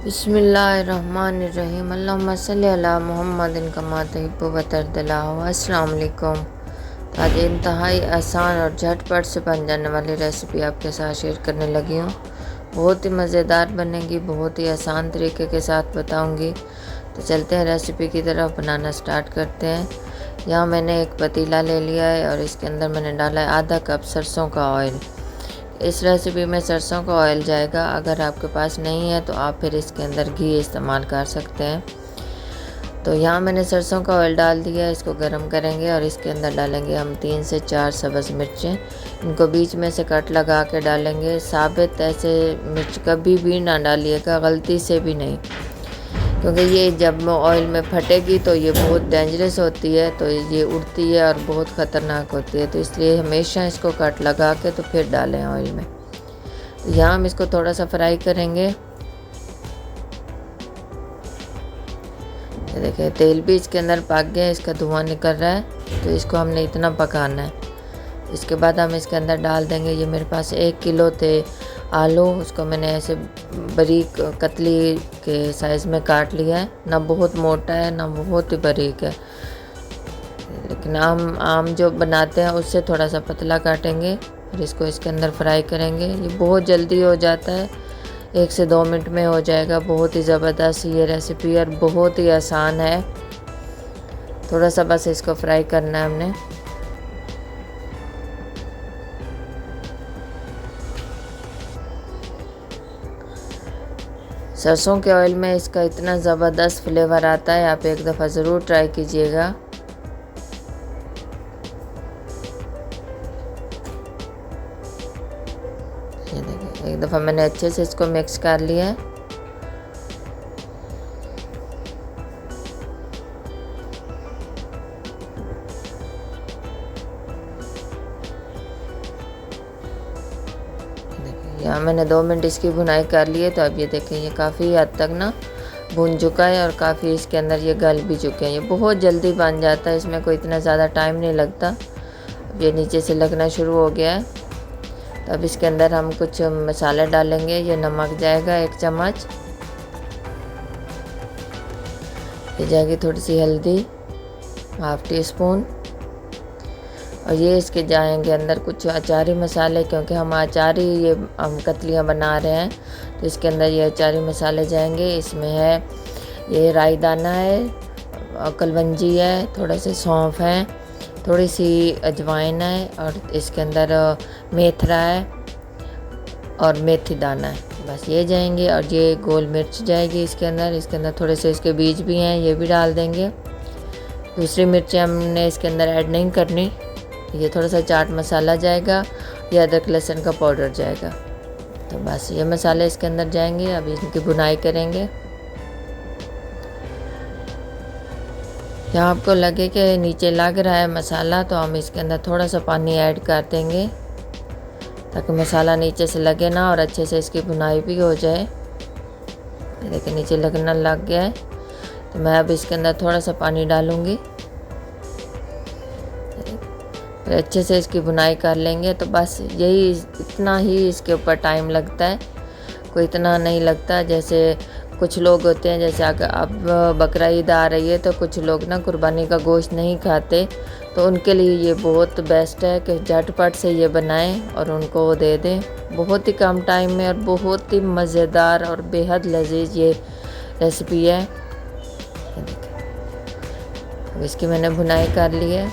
बिस्मिल्लाहिर्रहमानिर्रहीम अल्लाहुम्मा सल्लि अला मुहम्मदिन कमा तुहिब्बु व तर्दला। अस्सलाम वालेकुम। तो आज इंतहाई आसान और झटपट से बन जाने वाली रेसिपी आपके साथ शेयर करने लगी हूँ। बहुत ही मज़ेदार बनेगी, बहुत ही आसान तरीके के साथ बताऊँगी। तो चलते हैं रेसिपी की तरफ, बनाना स्टार्ट करते हैं। यहाँ मैंने एक पतीला ले लिया है और इसके अंदर मैंने डाला है आधा कप सरसों का ऑयल। इस रेसिपी में सरसों का ऑयल जाएगा। अगर आपके पास नहीं है तो आप फिर इसके अंदर घी इस्तेमाल कर सकते हैं। तो यहाँ मैंने सरसों का ऑयल डाल दिया, इसको गर्म करेंगे और इसके अंदर डालेंगे हम 3 से 4 सब्ज़ मिर्चें। इनको बीच में से कट लगा के डालेंगे। साबित ऐसे मिर्च कभी भी ना डालिएगा, गलती से भी नहीं, क्योंकि ये जब ऑयल में फटेगी तो ये बहुत डेंजरस होती है, तो ये उड़ती है और बहुत ख़तरनाक होती है। तो इसलिए हमेशा इसको कट लगा के तो फिर डालें ऑयल में। तो यहाँ हम इसको थोड़ा सा फ्राई करेंगे। ये देखिए तेल भी इसके अंदर पक गया, इसका धुआं निकल रहा है। तो इसको हमने इतना पकाना है। इसके बाद हम इसके अंदर डाल देंगे, ये मेरे पास 1 किलो थे आलू, उसको मैंने ऐसे बारीक कतली के साइज़ में काट लिया है। ना बहुत मोटा है ना बहुत ही बारीक है, लेकिन आम जो बनाते हैं उससे थोड़ा सा पतला काटेंगे और इसको इसके अंदर फ्राई करेंगे। ये बहुत जल्दी हो जाता है, 1 से 2 मिनट में हो जाएगा। बहुत ही ज़बरदस्त ये रेसिपी और बहुत ही आसान है। थोड़ा सा बस इसको फ्राई करना है हमने। सरसों के ऑयल में इसका इतना ज़बरदस्त फ्लेवर आता है, आप एक दफ़ा ज़रूर ट्राई कीजिएगा। ये देखिए एक दफ़ा मैंने अच्छे से इसको मिक्स कर लिया है। यहाँ मैंने 2 मिनट इसकी भुनाई कर ली है। तो अब ये देखें ये काफ़ी हद तक ना भुन चुका है और काफ़ी इसके अंदर ये गल भी चुके हैं। ये बहुत जल्दी बन जाता है, इसमें कोई इतना ज़्यादा टाइम नहीं लगता। अब ये नीचे से लगना शुरू हो गया है। तो अब इसके अंदर हम कुछ मसाले डालेंगे। ये नमक जाएगा 1 चम्मच, ये जाएगी थोड़ी सी हल्दी 1/2 टीस्पून, और ये इसके जाएंगे अंदर कुछ अचारी मसाले, क्योंकि हम अचारी ये हम कतलियाँ बना रहे हैं। तो इसके अंदर ये अचारी मसाले जाएंगे। इसमें है ये राई दाना है, कलवंजी है, थोड़े से सौंफ है, थोड़ी सी अजवाइन है, और इसके अंदर मेथरा है और मेथी दाना है। बस ये जाएंगे। और ये गोल मिर्च जाएगी इसके अंदर थोड़े से इसके बीज भी हैं, ये भी डाल देंगे। दूसरी मिर्चें हमने इसके अंदर ऐड नहीं करनी। ये थोड़ा सा चाट मसाला जाएगा, ये अदरक लहसुन का पाउडर जाएगा। तो बस ये मसाले इसके अंदर जाएंगे। अभी इनकी भुनाई करेंगे। यहाँ आपको लगे कि नीचे लग रहा है मसाला, तो हम इसके अंदर थोड़ा सा पानी ऐड कर देंगे, ताकि मसाला नीचे से लगे ना और अच्छे से इसकी भुनाई भी हो जाए। देखिए नीचे लगना लग गया है। तो मैं अब इसके अंदर थोड़ा सा पानी डालूँगी, फिर अच्छे से इसकी भुनाई कर लेंगे। तो बस यही इतना ही इसके ऊपर टाइम लगता है, कोई इतना नहीं लगता। जैसे कुछ लोग होते हैं, जैसे अब बकरा ईद आ रही है, तो कुछ लोग ना कुर्बानी का गोश्त नहीं खाते, तो उनके लिए ये बहुत बेस्ट है कि झटपट से ये बनाएं और उनको वो दे दें। बहुत ही कम टाइम में और बहुत ही मज़ेदार और बेहद लजीज ये रेसिपी है। अब इसकी मैंने भुनाई कर ली है।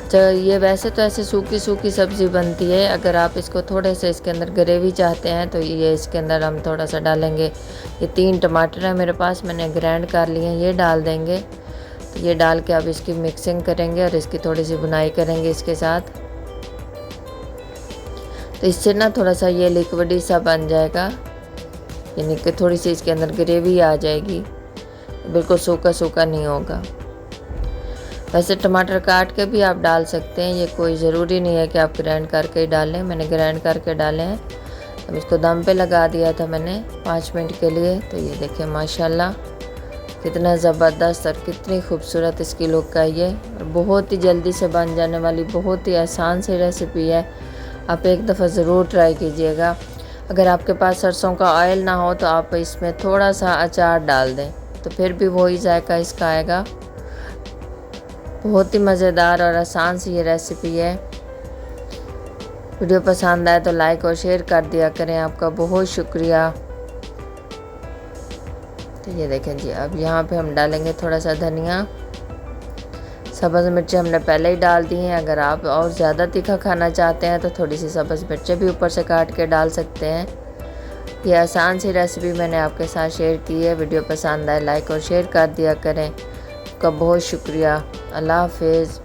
तो ये वैसे तो ऐसे सूखी सूखी सब्ज़ी बनती है। अगर आप इसको थोड़े से इसके अंदर ग्रेवी चाहते हैं तो ये इसके अंदर हम थोड़ा सा डालेंगे। ये 3 टमाटर है मेरे पास, मैंने ग्राइंड कर लिए हैं, ये डाल देंगे। तो ये डाल के अब इसकी मिक्सिंग करेंगे और इसकी थोड़ी सी भुनाई करेंगे इसके साथ। तो इससे ना थोड़ा सा ये लिक्विडी सा बन जाएगा, यानी कि थोड़ी सी इसके अंदर ग्रेवी आ जाएगी, बिल्कुल सूखा सूखा नहीं होगा। वैसे टमाटर काट के भी आप डाल सकते हैं, ये कोई ज़रूरी नहीं है कि आप ग्राइंड करके ही डालें। मैंने ग्राइंड करके डाले हैं। अब इसको दम पे लगा दिया था मैंने 5 मिनट के लिए। तो ये देखिए माशाल्लाह कितना ज़बरदस्त और कितनी खूबसूरत इसकी लुक आई है, और बहुत ही जल्दी से बन जाने वाली बहुत ही आसान सी रेसिपी है। आप एक दफ़ा ज़रूर ट्राई कीजिएगा। अगर आपके पास सरसों का ऑयल ना हो तो आप इसमें थोड़ा सा अचार डाल दें, तो फिर भी वही जायका इसका आएगा। बहुत ही मज़ेदार और आसान सी ये रेसिपी है। वीडियो पसंद आए तो लाइक और शेयर कर दिया करें। आपका बहुत शुक्रिया। तो ये देखें जी, अब यहाँ पे हम डालेंगे थोड़ा सा धनिया। सब्ज़ मिर्चें हमने पहले ही डाल दी हैं। अगर आप और ज़्यादा तीखा खाना चाहते हैं तो थोड़ी सी सब्ज़ मिर्चें भी ऊपर से काट के डाल सकते हैं। ये आसान सी रेसिपी मैंने आपके साथ शेयर की है। वीडियो पसंद आए लाइक और शेयर कर दिया करें। आपका बहुत शुक्रिया। अल्लाह हाफिज़।